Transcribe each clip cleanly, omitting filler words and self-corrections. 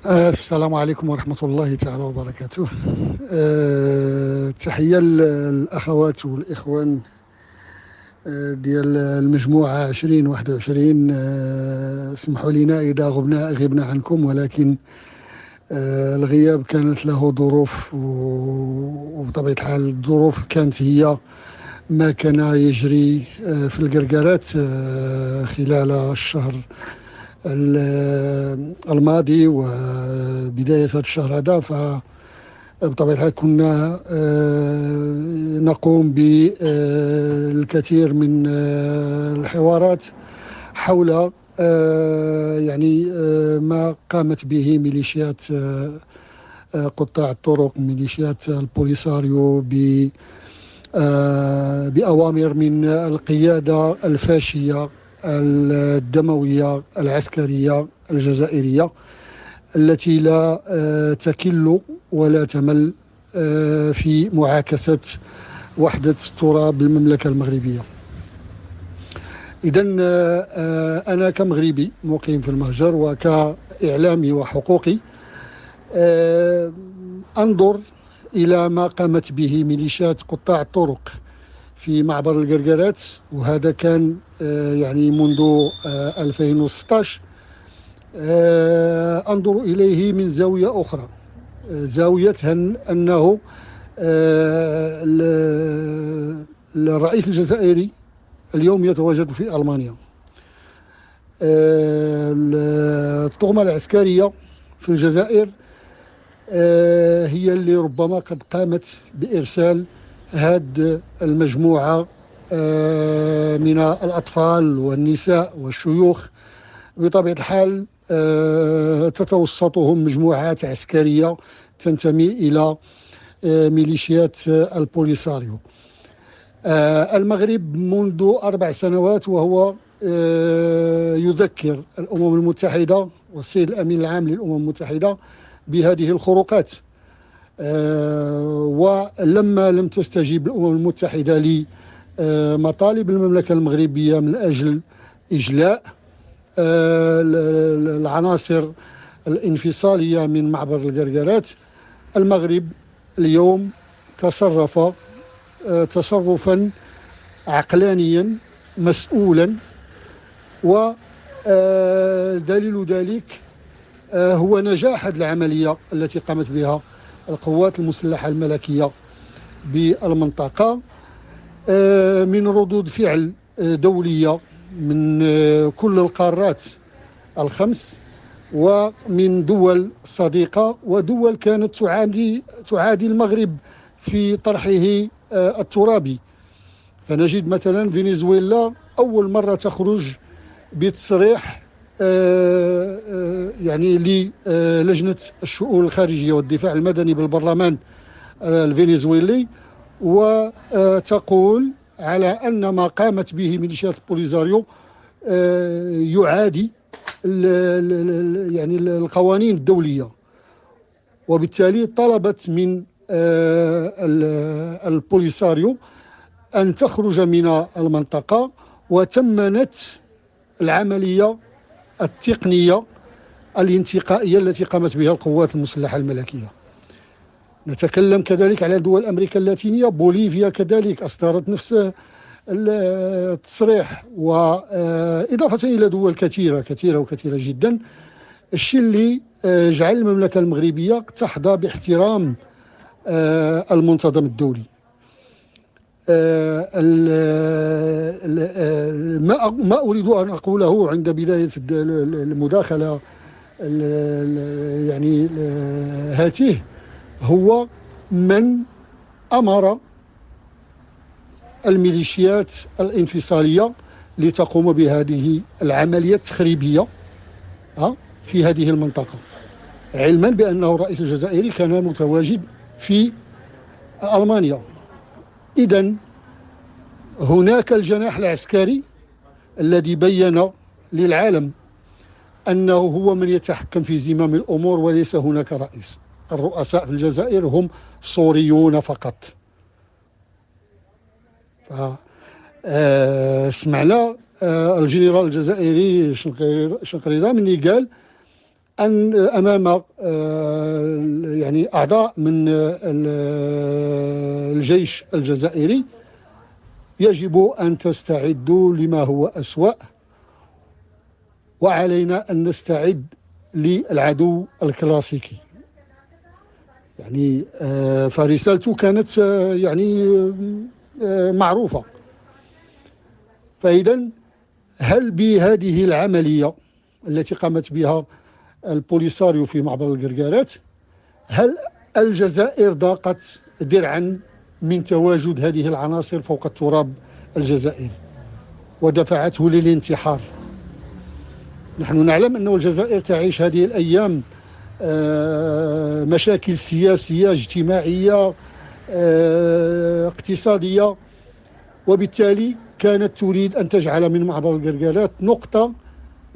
السلام عليكم ورحمة الله تعالى وبركاته. تحية للأخوات والإخوان ديال المجموعة 2021. اسمحوا لنا إذا غبنا عنكم، ولكن الغياب كانت له ظروف، وبطبيعة الحال الظروف كانت هي ما كان يجري في القرقرات خلال الشهر الماضي وبداية هذا الشهر هذا. فبطبيعة الحال كنا نقوم بالكثير من الحوارات حول ما قامت به ميليشيات قطاع الطرق، ميليشيات البوليساريو بأوامر من القيادة الفاشية الدموية العسكرية الجزائرية، التي لا تكل ولا تمل في معاكسة وحدة تراب المملكة المغربية. إذن أنا كمغربي مقيم في المهجر وكإعلامي وحقوقي أنظر إلى ما قامت به ميليشيات قطاع الطرق في معبر القرقرات، وهذا كان منذ 2016. أنظر إليه من زاوية أخرى، زاوية أنه الرئيس الجزائري اليوم يتواجد في ألمانيا. الطغمة العسكرية في الجزائر هي اللي ربما قد قامت بإرسال هذه المجموعة من الأطفال والنساء والشيوخ. بطبيعة الحال تتوسطهم مجموعات عسكرية تنتمي إلى ميليشيات البوليساريو. المغرب منذ 4 سنوات وهو يذكر الأمم المتحدة والسيد الأمين العام للأمم المتحدة بهذه الخروقات، ولما لم تستجيب الأمم المتحدة لمطالب المملكة المغربية من أجل إجلاء العناصر الانفصالية من معبر القرقرات، المغرب اليوم تصرف تصرفا عقلانيا مسؤولا، ودليل ذلك هو نجاح هذه العملية التي قامت بها القوات المسلحة الملكية بالمنطقة من ردود فعل دولية من كل القارات الخمس، ومن دول صديقة ودول كانت تعادي المغرب في طرحه الترابي. فنجد مثلا فنزويلا أول مرة تخرج بتصريح للجنة الشؤون الخارجية والدفاع المدني بالبرلمان الفنزويلي، وتقول على أن ما قامت به ميليشيات البوليساريو يعادي القوانين الدولية، وبالتالي طلبت من البوليساريو أن تخرج من المنطقة، وتمنت العملية التقنية الانتقائية التي قامت بها القوات المسلحة الملكية. نتكلم كذلك على دول أمريكا اللاتينية، بوليفيا كذلك أصدرت نفس التصريح، وإضافة إلى دول كثيرة جدا. الشيء اللي جعل المملكة المغربية تحظى باحترام المنتظم الدولي. ما أريد أن أقوله عند بداية المداخلة هاته هو من أمر الميليشيات الانفصالية لتقوم بهذه العملية التخريبية في هذه المنطقة، علما بأنه الرئيس الجزائري كان متواجد في ألمانيا. إذن هناك الجناح العسكري الذي بين للعالم أنه هو من يتحكم في زمام الأمور وليس هناك رئيس. الرؤساء في الجزائر هم صوريون فقط. سمعنا الجنرال الجزائري شنقريضة مني قال أن أمام يعني أعضاء من الجيش الجزائري يجب أن تستعدوا لما هو أسوأ، وعلينا أن نستعد للعدو الكلاسيكي. يعني فرسالته كانت يعني معروفة. فإذا هل بهذه العملية التي قامت بها البوليساريو في معبر القرقارات، هل الجزائر ضاقت درعا من تواجد هذه العناصر فوق التراب الجزائري ودفعته للانتحار؟ نحن نعلم أن الجزائر تعيش هذه الأيام مشاكل سياسية اجتماعية اقتصادية، وبالتالي كانت تريد أن تجعل من معبر القرقارات نقطة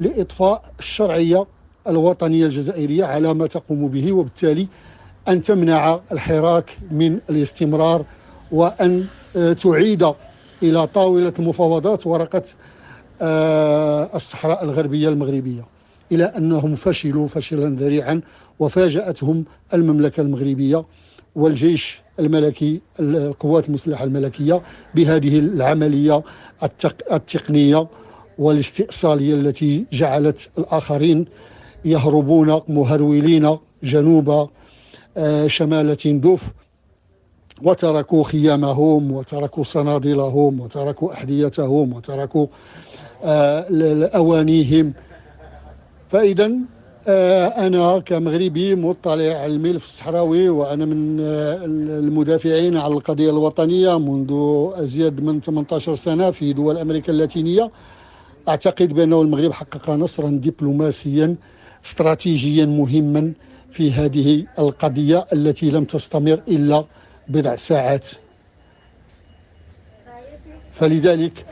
لإطفاء الشرعية الوطنية الجزائرية على ما تقوم به، وبالتالي أن تمنع الحراك من الاستمرار، وأن تعيد إلى طاولة المفاوضات ورقة الصحراء الغربية المغربية، إلى أنهم فشلوا فشلا ذريعا، وفاجأتهم المملكة المغربية والجيش الملكي، القوات المسلحة الملكية، بهذه العملية التقنية والاستئصالية التي جعلت الآخرين يهربون مهرولين جنوب شمال تندوف، وتركوا خيامهم وتركوا صنادلهم وتركوا أحذيتهم وتركوا أوانيهم. فإذا أنا كمغربي مطلع على الملف الصحراوي، وأنا من المدافعين على القضية الوطنية منذ أزيد من 18 سنة في دول أمريكا اللاتينية، أعتقد بأن المغرب حقق نصرا دبلوماسيا استراتيجيا مهما في هذه القضية التي لم تستمر إلا بضع ساعات. فلذلك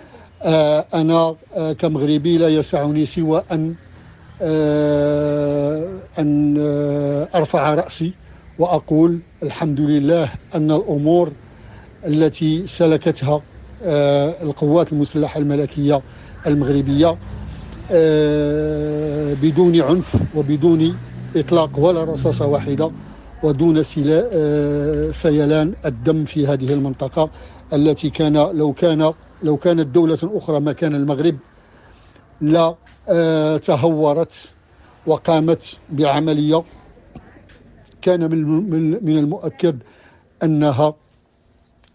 أنا كمغربي لا يسعني سوى أن أرفع رأسي وأقول الحمد لله أن الأمور التي سلكتها القوات المسلحة الملكية المغربية بدون عنف وبدون إطلاق ولا رصاصة واحدة ودون سيلان الدم في هذه المنطقة التي لو كانت دولة أخرى مكان المغرب لا تهورت وقامت بعملية كان من المؤكد أنها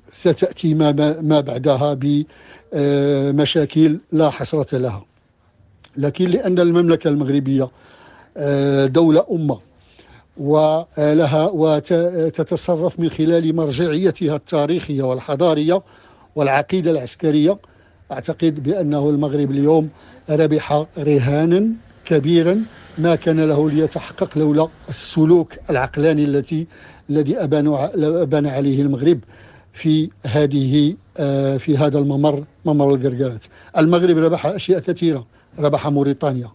ستأتي ما بعدها بمشاكل لا حصرة لها. لكن لأن المملكة المغربية دولة أمة ولها وتتصرف من خلال مرجعيتها التاريخية والحضارية والعقيدة العسكرية، أعتقد بأنه المغرب اليوم ربح رهانا كبيرا ما كان له ليتحقق لولا السلوك العقلاني الذي أبان عليه المغرب في هذا ممر القرقارات. المغرب ربح أشياء كثيرة، ربح موريتانيا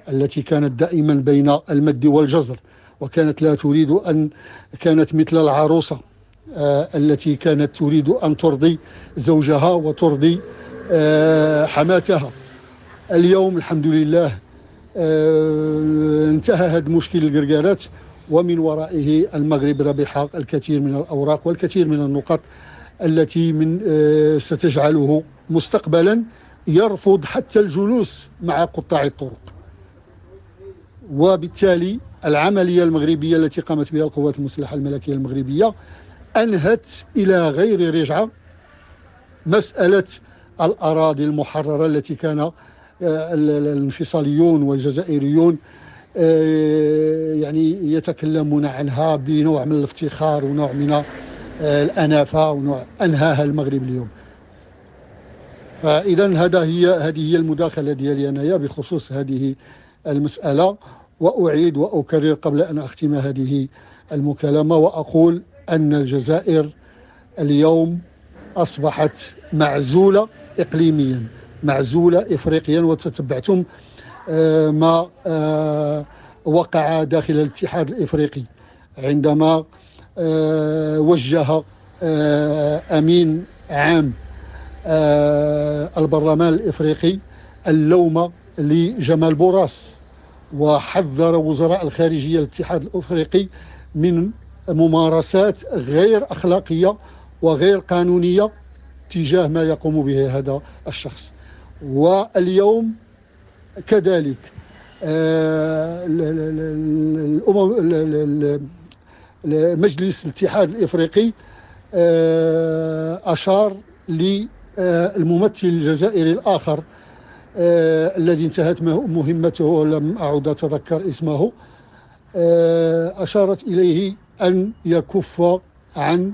التي كانت دائما بين المد والجزر، وكانت لا تريد كانت مثل العروسة التي كانت تريد أن ترضي زوجها وترضي حماتها. اليوم الحمد لله انتهى هذا مشكل القرقارات، ومن ورائه المغرب ربح الكثير من الأوراق والكثير من النقط التي ستجعله مستقبلا يرفض حتى الجلوس مع قطاع الطرق. وبالتالي العملية المغربية التي قامت بها القوات المسلحة الملكية المغربية أنهت إلى غير رجعة مسألة الأراضي المحررة التي كان الانفصاليون والجزائريون يعني يتكلمون عنها بنوع من الافتخار ونوع من الأنافة ونوع أنهاها المغرب اليوم. فإذا هذه هي المداخلة ديالي أنايا بخصوص هذه المسألة. وأعيد وأكرر قبل أن أختم هذه المكالمة وأقول أن الجزائر اليوم أصبحت معزولة إقليميا، معزولة إفريقيا، وتتبعتم ما وقع داخل الاتحاد الإفريقي عندما وجه أمين عام البرلمان الإفريقي اللوم لجمال بوراس وحذر وزراء الخارجية الاتحاد الأفريقي من ممارسات غير أخلاقية وغير قانونية تجاه ما يقوم به هذا الشخص. واليوم كذلك مجلس الاتحاد الإفريقي أشار للممثل الجزائري الآخر الذي انتهت مهمته ولم أعد أتذكر اسمه، أشارت إليه أن يكف عن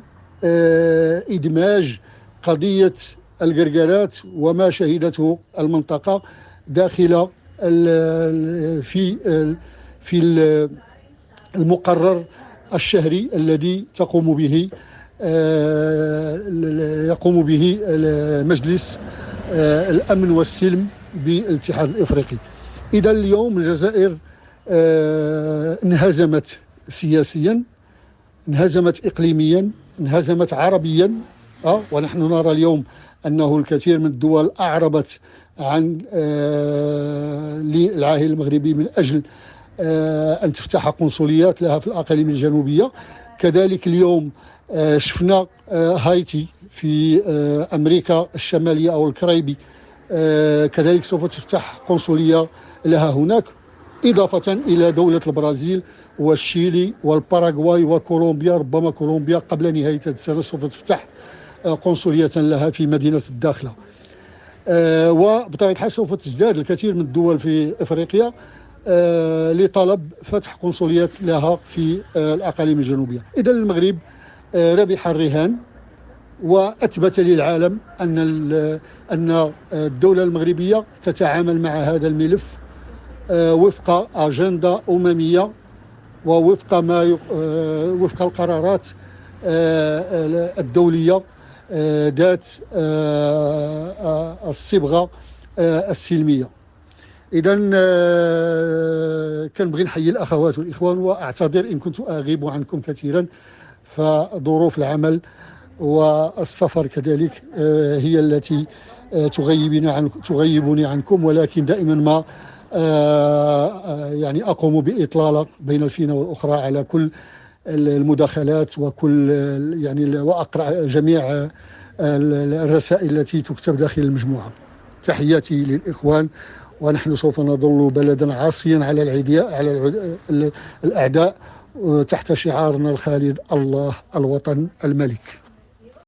إدماج قضية القرقرات وما شهدته المنطقة داخل في المقرر الشهري الذي يقوم به مجلس الأمن والسلم بالاتحاد الإفريقي. إذا اليوم الجزائر انهزمت سياسيا، انهزمت إقليميا، انهزمت عربيا، ونحن نرى اليوم أنه الكثير من الدول أعربت عن للعاهل المغربي من أجل أن تفتح قنصليات لها في الأقاليم الجنوبية. كذلك اليوم شفنا هايتي في أمريكا الشمالية أو الكاريبي كذلك سوف تفتح قنصلية لها هناك، إضافة إلى دولة البرازيل والشيلي والباراغواي وكولومبيا. ربما كولومبيا قبل نهاية هذه السنة سوف تفتح قنصلية لها في مدينة الداخلة. وبطبيعة الحال سوف تزداد الكثير من الدول في إفريقيا لطلب فتح قنصليات لها في الأقاليم الجنوبية. إذا المغرب ربح الرهان وأثبت للعالم أن الدولة المغربية تتعامل مع هذا الملف وفق أجندة أممية ووفق وفق القرارات الدولية ذات الصبغة السلمية. إذا كنبغي نحيي الأخوات والإخوان وأعتذر إن كنت أغيب عنكم كثيرا، فظروف العمل والسفر كذلك هي التي تغيبني عنكم، ولكن دائما ما يعني أقوم بإطلالة بين الفينة والأخرى على كل المداخلات وكل يعني وأقرأ جميع الرسائل التي تكتب داخل المجموعة. تحياتي للإخوان، ونحن سوف نظل بلدا عاصيا على الأعداء تحت شعارنا الخالد: الله، الوطن، الملك.